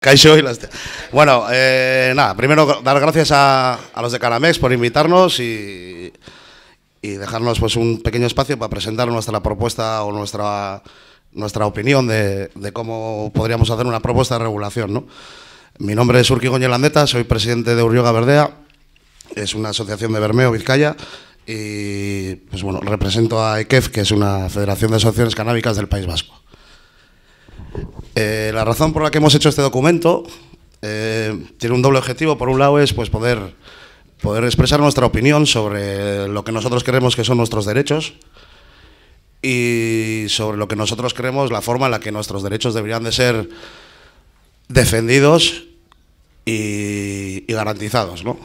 Kaixo y las... Bueno, nada, primero dar gracias a los de Canamex por invitarnos y dejarnos pues un pequeño espacio para presentar nuestra propuesta o nuestra opinión de cómo podríamos hacer una propuesta de regulación, ¿no? Mi nombre es Urki Goñelandeta, soy presidente de Urrioga Berdea, es una asociación de Bermeo, Vizcaya, y pues bueno, represento a EKEF, que es una federación de asociaciones canábicas del País Vasco. La razón por la que hemos hecho este documento tiene un doble objetivo. Por un lado es pues poder expresar nuestra opinión sobre lo que nosotros creemos que son nuestros derechos y sobre lo que nosotros creemos la forma en la que nuestros derechos deberían de ser defendidos y garantizados, ¿no?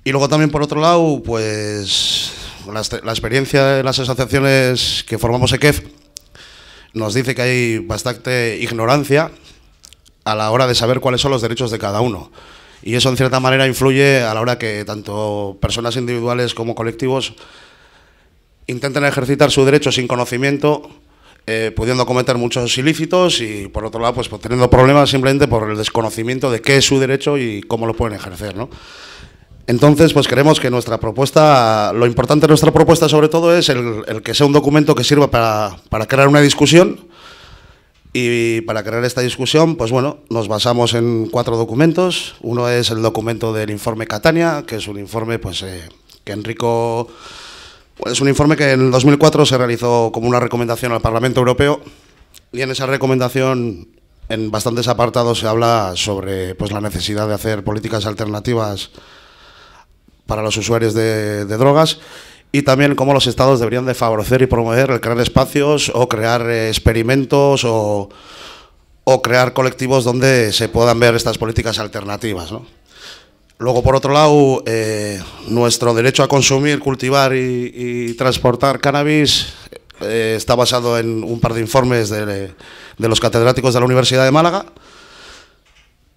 Y luego también, por otro lado, pues la experiencia de las asociaciones que formamos EKEF nos dice que hay bastante ignorancia a la hora de saber cuáles son los derechos de cada uno. Y eso, en cierta manera, influye a la hora que tanto personas individuales como colectivos intenten ejercitar su derecho sin conocimiento, pudiendo cometer muchos ilícitos y, por otro lado, pues teniendo problemas simplemente por el desconocimiento de qué es su derecho y cómo lo pueden ejercer, ¿no? Entonces, pues creemos que nuestra propuesta, lo importante de nuestra propuesta sobre todo es el que sea un documento que sirva para crear una discusión, y para crear esta discusión, pues bueno, nos basamos en 4 documentos. Uno es el documento del informe Catania, que es un informe pues que Enrico... Pues es un informe que en el 2004 se realizó como una recomendación al Parlamento Europeo, y en esa recomendación en bastantes apartados se habla sobre pues la necesidad de hacer políticas alternativas para los usuarios de drogas, y también cómo los estados deberían de favorecer y promover el crear espacios o crear experimentos o crear colectivos donde se puedan ver estas políticas alternativas, ¿no? Luego, por otro lado, nuestro derecho a consumir, cultivar y transportar cannabis está basado en un par de informes de los catedráticos de la Universidad de Málaga.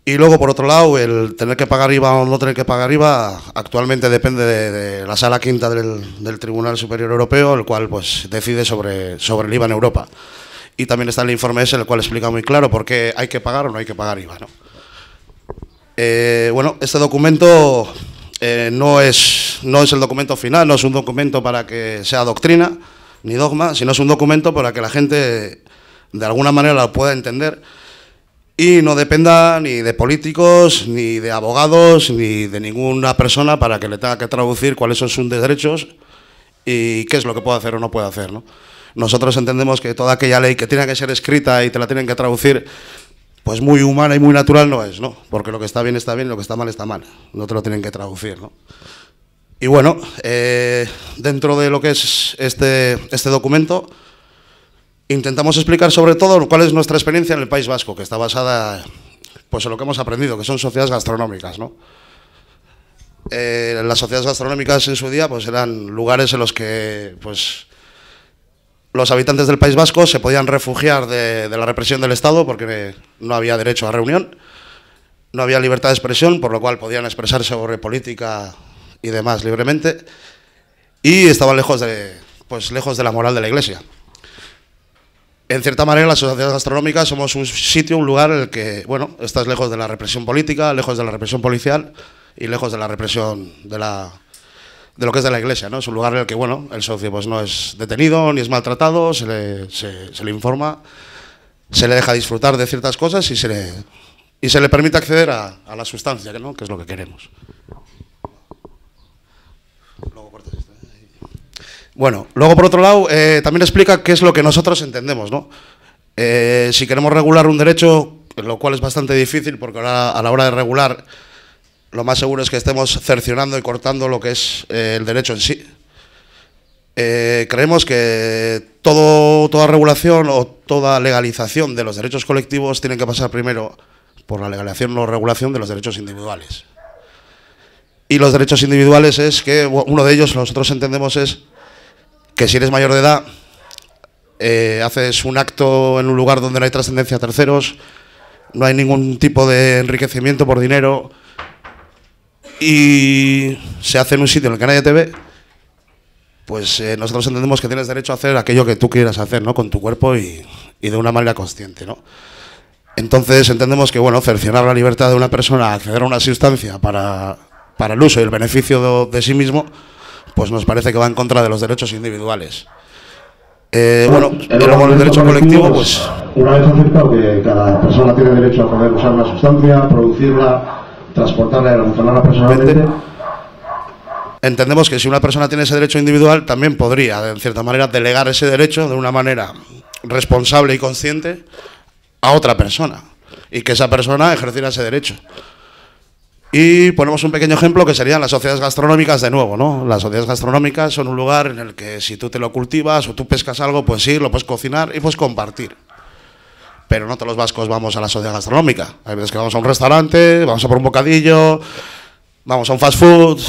Y luego, por otro lado, el tener que pagar IVA o no tener que pagar IVA actualmente depende de la Sala Quinta del Tribunal Superior Europeo, el cual pues decide sobre el IVA en Europa. Y también está el informe ese, el cual explica muy claro por qué hay que pagar o no hay que pagar IVA, ¿no? Bueno, este documento no es el documento final, no es un documento para que sea doctrina ni dogma, sino es un documento para que la gente de alguna manera lo pueda entender y no dependa ni de políticos, ni de abogados, ni de ninguna persona para que le tenga que traducir cuáles son sus derechos y qué es lo que puede hacer o no puede hacer, ¿no? Nosotros entendemos que toda aquella ley que tiene que ser escrita y te la tienen que traducir, pues muy humana y muy natural no es, ¿no? Porque lo que está bien, lo que está mal, no te lo tienen que traducir, ¿no? Y bueno, dentro de lo que es este documento, intentamos explicar sobre todo cuál es nuestra experiencia en el País Vasco, que está basada pues en lo que hemos aprendido, que son sociedades gastronómicas, ¿no? Las sociedades gastronómicas en su día pues eran lugares en los que pues los habitantes del País Vasco se podían refugiar de la represión del Estado porque no había derecho a reunión, no había libertad de expresión, por lo cual podían expresarse sobre política y demás libremente, y estaban lejos de la moral de la Iglesia. En cierta manera, las sociedades gastronómicas somos un sitio, un lugar en el que, bueno, estás lejos de la represión política, lejos de la represión policial y lejos de la represión de lo que es de la Iglesia, ¿no? Es un lugar en el que, bueno, el socio pues no es detenido ni es maltratado, se le informa, se le deja disfrutar de ciertas cosas y se le permite acceder a la sustancia, ¿no? Que es lo que queremos. Bueno, luego por otro lado, también explica qué es lo que nosotros entendemos, ¿no? Si queremos regular un derecho, lo cual es bastante difícil, porque ahora, a la hora de regular, lo más seguro es que estemos cercionando y cortando lo que es el derecho en sí. Creemos que toda regulación o toda legalización de los derechos colectivos tiene que pasar primero por la legalización o regulación de los derechos individuales. Y los derechos individuales es que, uno de ellos, nosotros entendemos es que si eres mayor de edad, haces un acto en un lugar donde no hay trascendencia a terceros, no hay ningún tipo de enriquecimiento por dinero y se hace en un sitio en el que nadie te ve, pues nosotros entendemos que tienes derecho a hacer aquello que tú quieras hacer, ¿no? Con tu cuerpo y de una manera consciente, ¿no? Entonces entendemos que, bueno, cercenar la libertad de una persona a acceder a una sustancia para el uso y el beneficio de sí mismo, pues nos parece que va en contra de los derechos individuales. Bueno, y luego el derecho colectivo, pues... Una vez aceptado que cada persona tiene derecho a poder usar una sustancia, producirla, transportarla y almacenarla personalmente... Entendemos que si una persona tiene ese derecho individual, también podría, en cierta manera, delegar ese derecho de una manera responsable y consciente a otra persona, y que esa persona ejerciera ese derecho. Y ponemos un pequeño ejemplo que serían las sociedades gastronómicas de nuevo, ¿no? Las sociedades gastronómicas son un lugar en el que si tú te lo cultivas o tú pescas algo, pues sí, lo puedes cocinar y puedes compartir. Pero no todos los vascos vamos a la sociedad gastronómica. Hay veces que vamos a un restaurante, vamos a por un bocadillo, vamos a un fast food,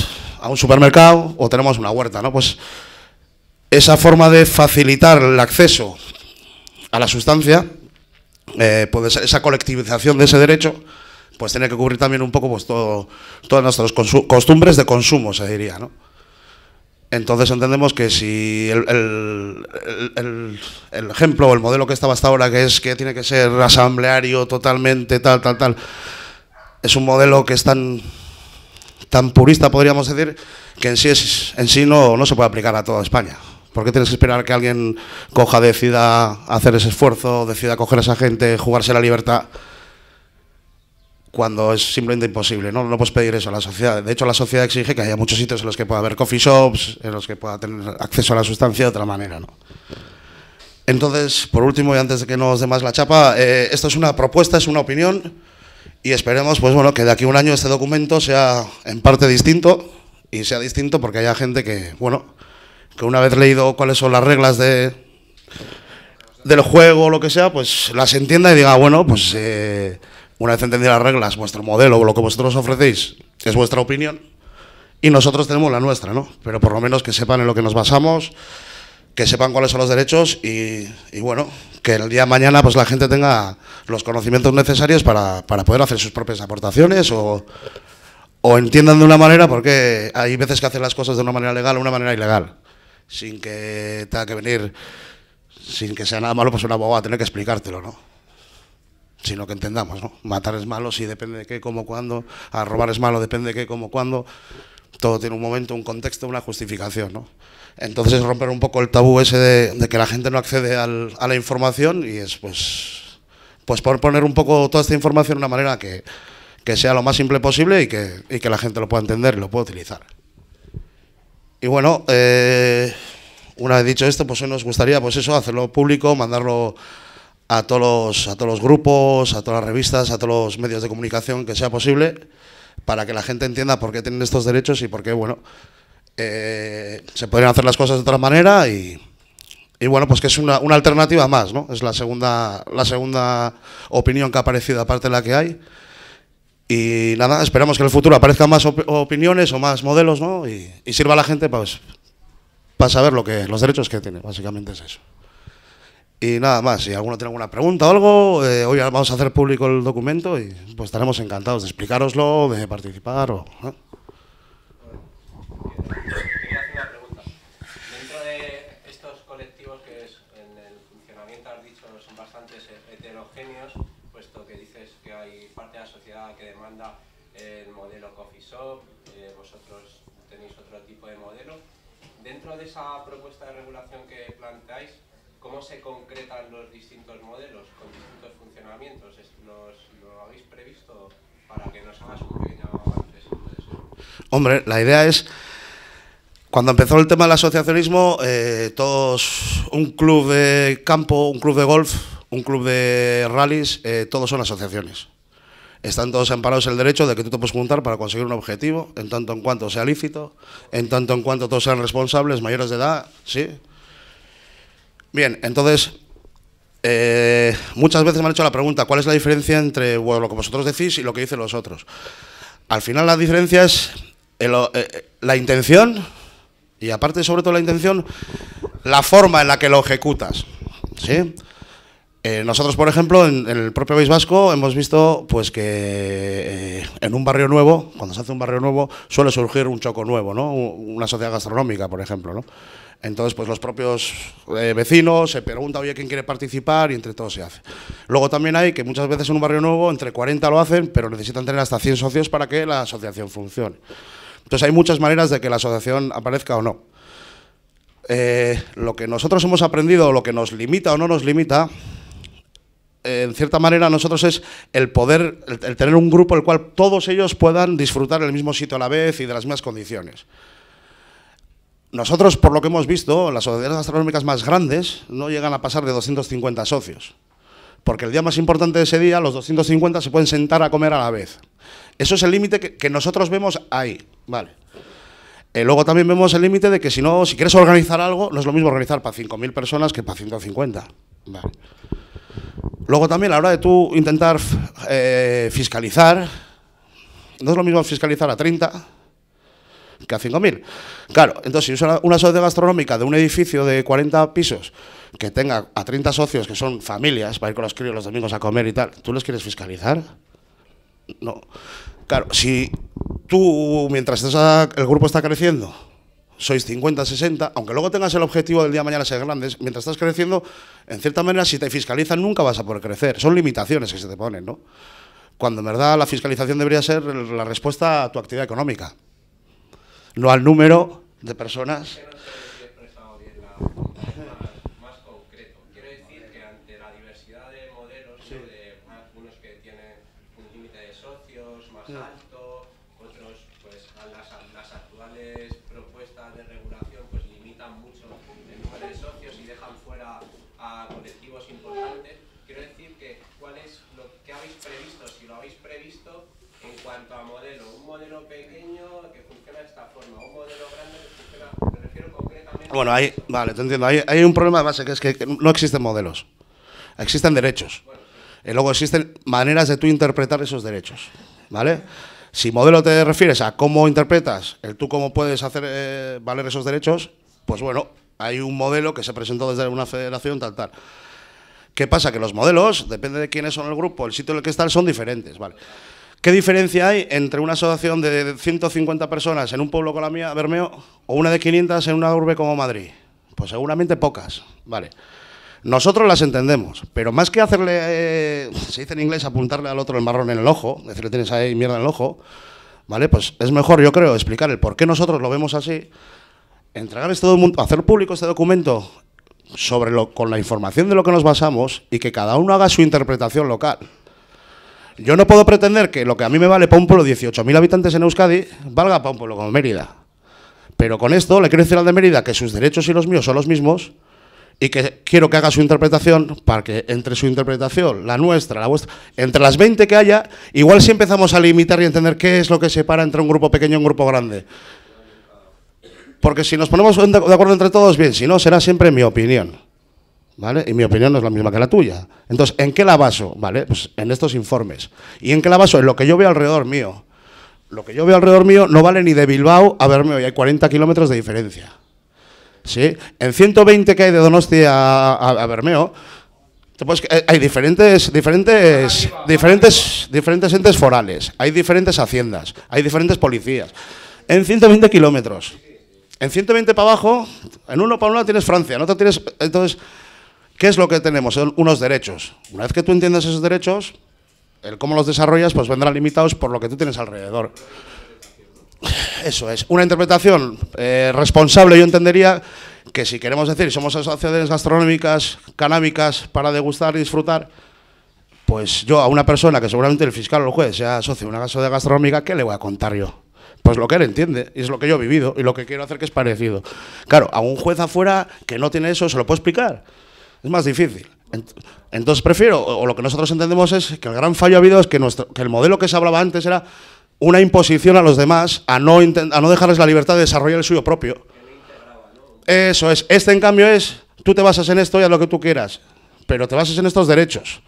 a un supermercado o tenemos una huerta, ¿no? Pues esa forma de facilitar el acceso a la sustancia, puede ser esa colectivización de ese derecho, pues tiene que cubrir también un poco pues todas nuestras costumbres de consumo, se diría, ¿no? Entonces entendemos que si el ejemplo o el modelo que estaba hasta ahora, que es que tiene que ser asambleario totalmente, tal, es un modelo que es tan purista, podríamos decir, que en sí no se puede aplicar a toda España. ¿Por qué tienes que esperar que alguien decida hacer ese esfuerzo, decida coger a esa gente, jugarse la libertad, cuando es simplemente imposible, ¿no? No puedes pedir eso a la sociedad. De hecho, la sociedad exige que haya muchos sitios en los que pueda haber coffee shops, en los que pueda tener acceso a la sustancia de otra manera, ¿no? Entonces, por último, y antes de que nos dé más la chapa, esto es una propuesta, es una opinión, y esperemos, pues bueno, que de aquí a un año este documento sea en parte distinto, y sea distinto porque haya gente que, bueno, que una vez leído cuáles son las reglas del juego o lo que sea, pues las entienda y diga, bueno, pues una vez entendidas las reglas, vuestro modelo o lo que vosotros ofrecéis es vuestra opinión y nosotros tenemos la nuestra, ¿no? Pero por lo menos que sepan en lo que nos basamos, que sepan cuáles son los derechos y bueno, que el día de mañana pues la gente tenga los conocimientos necesarios para poder hacer sus propias aportaciones o entiendan de una manera, porque hay veces que hacen las cosas de una manera legal o una manera ilegal, sin que tenga que venir, sin que sea nada malo, pues un abogado va a tener que explicártelo, ¿no? Sino que entendamos, ¿no? Matar es malo, sí, depende de qué, cómo, cuándo. A robar es malo, depende de qué, cómo, cuándo. Todo tiene un momento, un contexto, una justificación, ¿no? Entonces es romper un poco el tabú ese de que la gente no accede a la información y es pues por poner un poco toda esta información de una manera que sea lo más simple posible y que la gente lo pueda entender y lo pueda utilizar. Y bueno, una vez dicho esto, pues hoy nos gustaría pues eso, hacerlo público, mandarlo a todos los grupos, a todas las revistas, a todos los medios de comunicación que sea posible, para que la gente entienda por qué tienen estos derechos y por qué, bueno, se podrían hacer las cosas de otra manera y bueno, pues que es una alternativa más, ¿no? Es la segunda opinión que ha aparecido, aparte de la que hay. Y nada, esperamos que en el futuro aparezcan más opiniones o más modelos, ¿no? Y sirva a la gente pues, para saber los derechos que tiene, básicamente es eso. Y nada más, si alguno tiene alguna pregunta o algo, hoy vamos a hacer público el documento y pues estaremos encantados de explicároslo, de participar o... ¿no? Quería hacer una pregunta. Dentro de estos colectivos que en el funcionamiento has dicho son bastante heterogéneos, puesto que dices que hay parte de la sociedad que demanda el modelo coffee shop, vosotros tenéis otro tipo de modelo. Dentro de esa propuesta de regulación que planteáis, ¿cómo se concretan los distintos modelos con distintos funcionamientos? ¿Lo habéis previsto para que nos hagas un pequeño avance sobre eso? Hombre, la idea es, cuando empezó el tema del asociacionismo, todos, un club de campo, un club de golf, un club de rallies, todos son asociaciones. Están todos amparados en el derecho de que tú te puedes juntar para conseguir un objetivo, en tanto en cuanto sea lícito, en tanto en cuanto todos sean responsables, mayores de edad, ¿sí? Bien, entonces, muchas veces me han hecho la pregunta, ¿cuál es la diferencia entre bueno, lo que vosotros decís y lo que dicen los otros? Al final la diferencia es la intención, y aparte sobre todo la intención, la forma en la que lo ejecutas, ¿sí? Nosotros, por ejemplo, en el propio País Vasco hemos visto pues que en un barrio nuevo, cuando se hace un barrio nuevo, suele surgir un choco nuevo, ¿no? Una sociedad gastronómica, por ejemplo, ¿no? Entonces, pues los propios vecinos se preguntan, oye, ¿quién quiere participar? Y entre todos se hace. Luego también hay que muchas veces en un barrio nuevo entre 40 lo hacen, pero necesitan tener hasta 100 socios para que la asociación funcione. Entonces hay muchas maneras de que la asociación aparezca o no. Lo que nosotros hemos aprendido, lo que nos limita o no nos limita, en cierta manera nosotros es el poder, el tener un grupo en el cual todos ellos puedan disfrutar del mismo sitio a la vez y de las mismas condiciones. Nosotros, por lo que hemos visto, las sociedades gastronómicas más grandes no llegan a pasar de 250 socios, porque el día más importante de ese día, los 250 se pueden sentar a comer a la vez. Eso es el límite que nosotros vemos ahí, ¿vale? Luego también vemos el límite de que si quieres organizar algo, no es lo mismo organizar para 5.000 personas que para 150, ¿vale? Luego también a la hora de tú intentar fiscalizar, no es lo mismo fiscalizar a 30 que a 5.000. Claro, entonces si es una sociedad gastronómica de un edificio de 40 pisos que tenga a 30 socios que son familias para ir con los críos los domingos a comer y tal, ¿tú les quieres fiscalizar? No. Claro, si tú, mientras el grupo está creciendo, sois 50, 60, aunque luego tengas el objetivo del día de mañana ser grandes, mientras estás creciendo, en cierta manera, si te fiscalizan nunca vas a poder crecer. Son limitaciones que se te ponen, ¿no? Cuando en verdad la fiscalización debería ser la respuesta a tu actividad económica, no al número de personas. Más concreto. Quiero decir que ante la diversidad de modelos, ¿no? De algunos que tienen un límite de socios más alto, otros, pues las actuales propuestas de regulación pues limitan mucho el número de socios y dejan fuera a colectivos importantes. Quiero decir que ¿cuál es lo que habéis previsto? Si lo habéis previsto en cuanto a modelo, un modelo pequeño que funciona de esta forma, un modelo grande que funciona, me refiero concretamente. Bueno, vale, te entiendo. Hay un problema de base que es que no existen modelos, existen derechos. Y luego existen maneras de tú interpretar esos derechos, ¿vale? Si modelo te refieres a cómo interpretas, tú cómo puedes hacer valer esos derechos, pues bueno, hay un modelo que se presentó desde una federación, tal. ¿Qué pasa? Que los modelos, depende de quiénes son el grupo, el sitio en el que están, son diferentes, ¿vale? ¿Qué diferencia hay entre una asociación de 150 personas en un pueblo como la mía, Bermeo, o una de 500 en una urbe como Madrid? Pues seguramente pocas, ¿vale? Nosotros las entendemos, pero más que hacerle, se dice en inglés, apuntarle al otro el marrón en el ojo, decirle tienes ahí mierda en el ojo, ¿vale? Pues es mejor, yo creo, explicar el por qué nosotros lo vemos así, entregarles todo el mundo, hacer público este documento con la información de lo que nos basamos y que cada uno haga su interpretación local. Yo no puedo pretender que lo que a mí me vale para un pueblo de 18.000 habitantes en Euskadi valga para un pueblo como Mérida. Pero con esto le quiero decir al de Mérida que sus derechos y los míos son los mismos y que quiero que haga su interpretación para que entre su interpretación, la nuestra, la vuestra, entre las 20 que haya, igual si empezamos a limitar y entender qué es lo que separa entre un grupo pequeño y un grupo grande. Porque si nos ponemos de acuerdo entre todos, bien, si no, será siempre mi opinión, ¿vale? Y mi opinión no es la misma que la tuya. Entonces, ¿en qué la baso? ¿Vale? Pues en estos informes. ¿Y en qué la baso? En lo que yo veo alrededor mío. Lo que yo veo alrededor mío no vale ni de Bilbao a Bermeo, y hay 40 kilómetros de diferencia. ¿Sí? En 120 que hay de Donostia a Bermeo, hay diferentes entes forales, hay diferentes haciendas, hay diferentes policías. En 120 kilómetros. En 120 para abajo, en uno para un lado tienes Francia, en otro tienes... Entonces, ¿qué es lo que tenemos? Son unos derechos. Una vez que tú entiendes esos derechos, el cómo los desarrollas, pues vendrán limitados por lo que tú tienes alrededor. Eso es. Una interpretación responsable, yo entendería que si queremos decir somos asociaciones gastronómicas, canábicas, para degustar y disfrutar, pues yo a una persona que seguramente el fiscal o el juez sea socio de una sociedad gastronómica, ¿qué le voy a contar yo? Pues lo que él entiende, y es lo que yo he vivido, y lo que quiero hacer que es parecido. Claro, a un juez afuera que no tiene eso, ¿se lo puedo explicar? Es más difícil. Entonces prefiero, o lo que nosotros entendemos es que el gran fallo ha habido es que el modelo que se hablaba antes era una imposición a los demás a no dejarles la libertad de desarrollar el suyo propio. Eso es. Este, en cambio, tú te basas en esto y haz lo que tú quieras, pero te basas en estos derechos.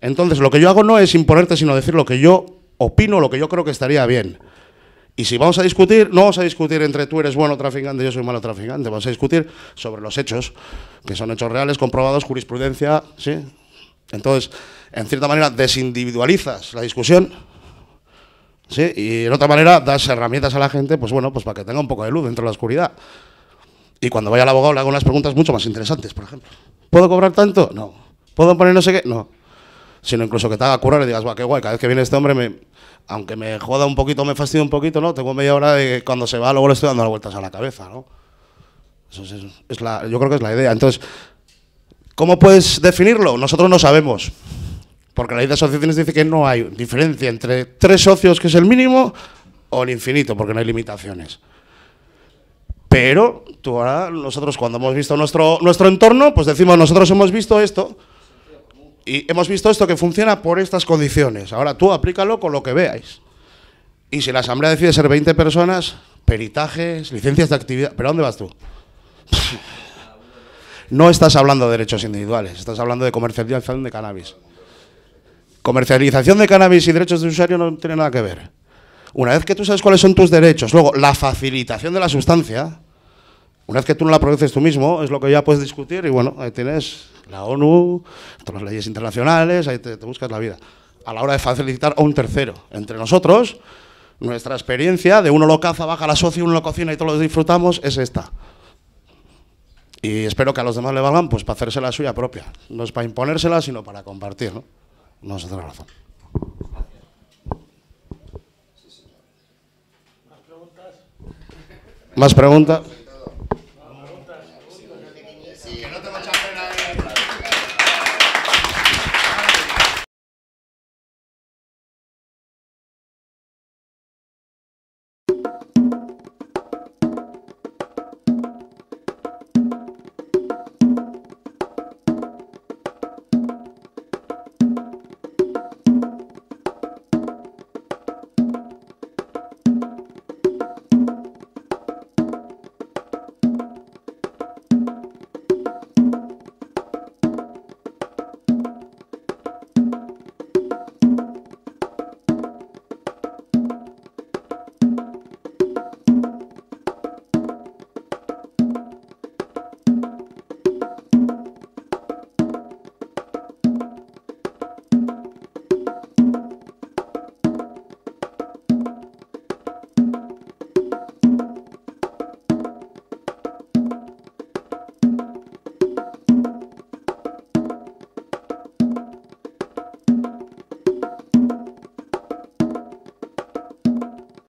Entonces, lo que yo hago no es imponerte, sino decir lo que yo opino, lo que yo creo que estaría bien. Y si vamos a discutir, no vamos a discutir entre tú eres bueno traficante y yo soy malo traficante, vamos a discutir sobre los hechos, que son hechos reales, comprobados, jurisprudencia, ¿sí? Entonces, en cierta manera, desindividualizas la discusión, ¿sí? Y en otra manera, das herramientas a la gente, pues bueno, pues para que tenga un poco de luz dentro de la oscuridad. Y cuando vaya al abogado le hago unas preguntas mucho más interesantes, por ejemplo. ¿Puedo cobrar tanto? No. ¿Puedo poner no sé qué? No. Sino incluso que te haga currar y digas, guau, qué guay, cada vez que viene este hombre, aunque me joda un poquito, me fastidie un poquito, ¿no? Tengo media hora de que cuando se va, luego le estoy dando las vueltas a la cabeza, ¿no? Eso yo creo que es la idea. Entonces, ¿cómo puedes definirlo? Nosotros no sabemos. Porque la ley de asociaciones dice que no hay diferencia entre 3 socios, que es el mínimo, o el infinito, porque no hay limitaciones. Pero nosotros cuando hemos visto nuestro entorno, pues decimos, nosotros hemos visto esto, y hemos visto esto que funciona por estas condiciones. Ahora tú aplícalo con lo que veáis. Y si la asamblea decide ser 20 personas, peritajes, licencias de actividad... ¿Pero dónde vas tú? No estás hablando de derechos individuales, estás hablando de comercialización de cannabis. Comercialización de cannabis y derechos de usuario no tienen nada que ver. Una vez que tú sabes cuáles son tus derechos, luego la facilitación de la sustancia, una vez que tú no la produces tú mismo, es lo que ya puedes discutir y bueno, ahí tienes la ONU, todas las leyes internacionales, ahí te buscas la vida. A la hora de facilitar a un tercero, entre nosotros, nuestra experiencia de uno lo caza, baja la socio, uno lo cocina y todos lo disfrutamos, es esta. Y espero que a los demás le valgan pues para hacerse la suya propia. No es para imponérsela, sino para compartir, ¿no? No es otra razón. ¿Más preguntas?